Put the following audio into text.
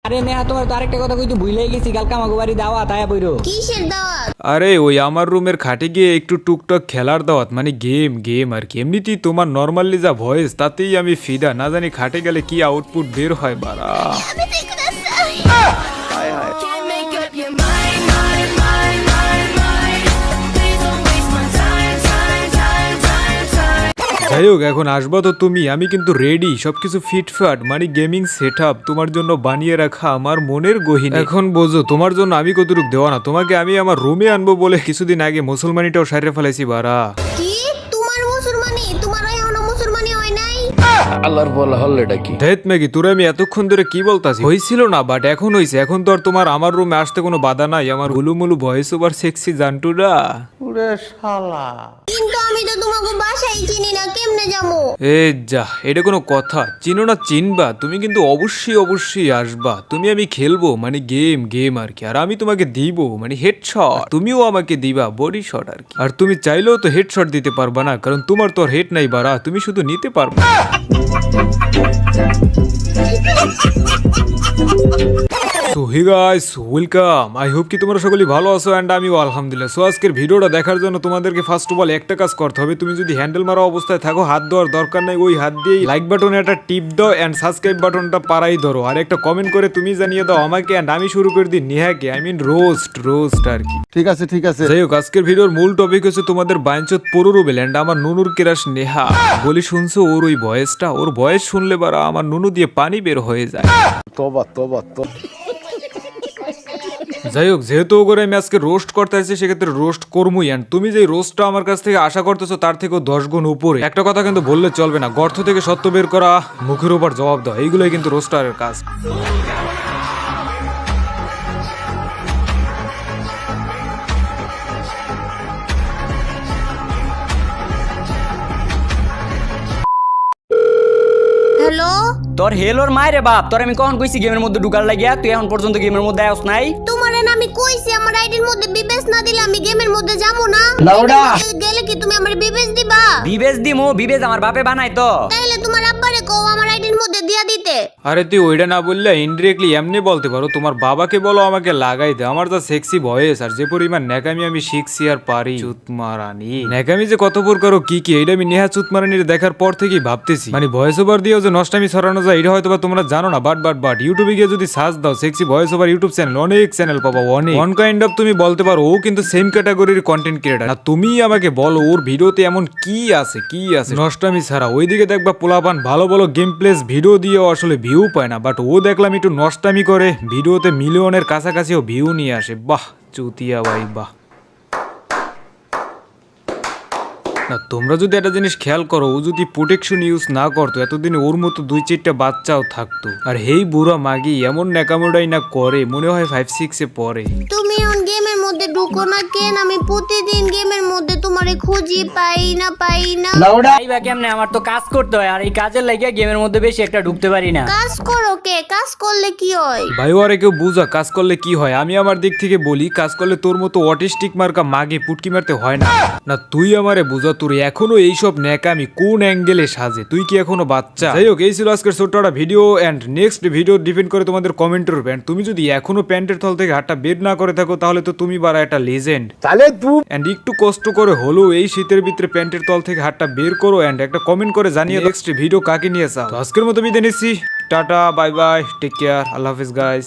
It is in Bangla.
আরে নেহা তোমার তো আরেকটা কথা কইতে ভুলেই গেছি, কালকে আমাকে বাড়ি দাওয়াত আয়া বইরো। কিসের দাওয়াত? আরে ওই আমার রুমের খাটে গিয়ে একটু টুকটাক খেলার দাওয়াত, মানে গেম আর কি। এমনিতেই তোমার নর্মালি যা ভয়েস তাতেই আমি ফিদা, না জানি খাটে গেলে কি আউটপুট বের হয় বাড়া। আমি তো এখানে আছি। Can't make up your mind, mind, mind, mind, mind. Please don't waste my time, time, time, time, time. যাই হোক, এখন আসবা তো তুমি, আমি কিন্তু রেডি, সবকিছু ফিটফাট, মানে গেমিং সেট আপ তোমার জন্য বানিয়ে রাখা আমার মনের গহীন। এখন বোঝো তোমার জন্য আমি কতটুক দেওয়া না, তোমাকে আমি আমার রুমে আনবো বলে কিছুদিন আগে মুসলমানিটাও সারিয়ে ফেলাইছি বাড়া। কি তোমার মুসলমানি? তোমার এখনো মুসলমানি হয় নাই? আল্লাহর বলা হল এটা কি? ধেত ম্যাগি, তোরা আমি এতক্ষণ ধরে কি বলতাছি? হইছিল না, বাট এখন হইছে। এখন তো আর তোমার আমার রুমে আসতে কোনো বাধা নাই। আমার হুলুমুলু ভয়েস ওভার সেক্সি জান্টুরা। কিন্তু আমি তো তোমাকে বাসায় চিনি না, কেমনে যাবো? এ যা, এটা কোনো কথা? চিনো না চিনবা, তুমি কিন্তু অবশ্যই অবশ্যই আসবা। তুমি আমি খেলবো, মানে গেম আর কি। আর আমি তোমাকে দিব মানে হেডশট, তুমিও আমাকে দিবা বডি শট আর কি। আর তুমি চাইলেও তো হেডশট দিতে পারবা না, কারণ তোমার তো আর হেড নাই বাড়া, তুমি শুধু নিতে পারবা। So hey guys, welcome. I hope কি তোমরা সকলেই ভালো আছো এন্ড আমিও আলহামদুলিল্লাহ। সো আজকের ভিডিওটা দেখার জন্য তোমাদেরকে ফার্স্ট অফ অল একটা কাজ করতে হবে। তুমি যদি হ্যান্ডেল মারা অবস্থায় থাকো, হাত দেওয়ার দরকার নাই, ওই হাত দিয়েই লাইক বাটনে একটা টিপ দাও এন্ড সাবস্ক্রাইব বাটনটা পাড়াই ধরো। আর একটা কমেন্ট করে তুমি জানিয়ে দাও আমাকে, এন্ড আমি শুরু করে দিই নেহাকে, আই মিন রোস্ট আর কি। ঠিক আছে ঠিক আছে। যাই হোক, আজকের ভিডিওর মূল টপিক হচ্ছে তোমাদের বাইঞ্চত পরুরুবেল এন্ড আমার নুনুর কেরাস নেহা। বলি শুনছো ওর ওই ভয়েসটা? ওর ভয়েস শুনলে বারা আমার নুনু দিয়ে পানি বের হয়ে যায়। তোবা তোবা তো। যাই হোক, যেহেতু ওগুলো আমি আজকে রোস্ট করতে আসছি, সেক্ষেত্রে রোস্ট করবই। এন্ড তুমি যে রোস্টটা আমার কাছ থেকে আশা করতেছো তার থেকেও 10 গুণ উপরে। একটা কথা কিন্তু বললে চলবে না, গর্ত থেকে সত্য বের করা, মুখের উপর জবাব দাও, এইগুলোই কিন্তু রোস্টারের কাজ। হ্যালো, তোর হেলোর মায়েরে বাপ, তোর আমি কখন কইছি গেমের মধ্যে ঢুকার লাগিয়া, তুই এখন পর্যন্ত গেমের মধ্যে আস নাই। তোমারে না আমি কইছি আমার আইডির মধ্যে বিবেচ না দিলে আমি গেমের মধ্যে যাবো না। গেলে কি তুমি আমার বিবেচ দিবা? বিবেজ আমার বাপে বানাই তো। তাইলে তোমার আব্বারে কও আমার আইডির মধ্যে দিয়া দিতে। আরে তুই ওইটা না বললে ইনডিরেক্টলি এমনি বলতে পারো, তোমার বাবাকে বলো আমাকে লাগাই দে। আমার যা সেক্সি ভয়েস আর যে পরিমাণ ন্যাকামি আমি শিখছি আর পারি, চুতমারানি ন্যাকামি যে কত প্রকার ও কি এটা আমি নেহা চুতমারানির দেখার পর থেকেই ভাবতেছি। মানে ভয়েস ওভার দিয়েও যে নষ্টামি ছড়ানো যায় এটা হয়তো বা তোমরা জানো না, বাট ইউটিউবে গিয়ে যদি সার্চ দাও sexy voice over YouTube channel, অনেক চ্যানেল পাবো, অনেক। ওয়ান কাইন্ড অফ তুমি বলতে পারো ও কিন্তু সেম ক্যাটাগরির কন্টেন্ট ক্রিয়েটার। না তুমি আমাকে বলো ওর ভিডিওতে এমন কি আছে নষ্টামি ছাড়া? ওইদিকে দেখবা পোলাপান ভালো ভালো গেম প্লেস ভিডিও দিয়েও আসলে ভিউ পায় না, বাট ও দেখলাম একটু নষ্টামি করে ভিডিওতে মিলিয়নের কাছাকাছিও ভিউ নিয়ে আসে। বাহ চুতিয়া ভাই, বাহ। না তোমরা যদি একটা জিনিস খেয়াল করো, ও যদি প্রোটেকশন ইউজ না করতো এতদিনে ওর মতো 2-4টা বাচ্চাও থাকতো। আর হেই বুড়া মাগি এমন ন্যাকামোডাই না করে, মনে হয় 5-6 এ পড়ে। তুমি এখন গেমের মধ্যে ঢুকো না কেন? আমি প্রতিদিন গেমের মধ্যে তোমারে খুঁজি পাই না। ভাইবা কেমনে? আমার তো কাজ করতে হয়, আর এই কাজের লাগিয়া গেমের মধ্যে বেশি একটা ঢুকতে পারি না। কাজ করো কে? কাজ করলে কি হয়? ভাই ওরে কেউ বুঝা কাজ করলে কি হয়? আমি আমার দিক থেকে বলি, কাজ করলে তোর মতো অটিস্টিক মার্কা মাগে পুটকি মারতে হয় না। না তুই আমারে বুঝা, তোর এখনো এইসব ন্যাকামি কোন অ্যাঙ্গেলে সাজে? তুই কি এখনো বাচ্চা? যাই হোক, এই ছিল আজকের ছোট্ট একটা video and next video depend করে তোমাদের কমেন্টের উপর। তুমি যদি এখনো প্যান্টের তল থেকে হাতটা বের না করে থাকো তাহলে তো তুমি বারা একটা লেজেন্ড। তাহলে তুই এন্ড একটু কষ্ট করে হলেও এই শীতের ভিতরে প্যান্টের তল থেকে হাতটা বের করো এন্ড একটা কমেন্ট করে জানিয়ে নেক্সট ভিডিও কাকে নিয়ে চাও। আজকের মতো বিদায় নিচ্ছি, tata bye bye, take care, আল্লাহ হাফেজ গাইস।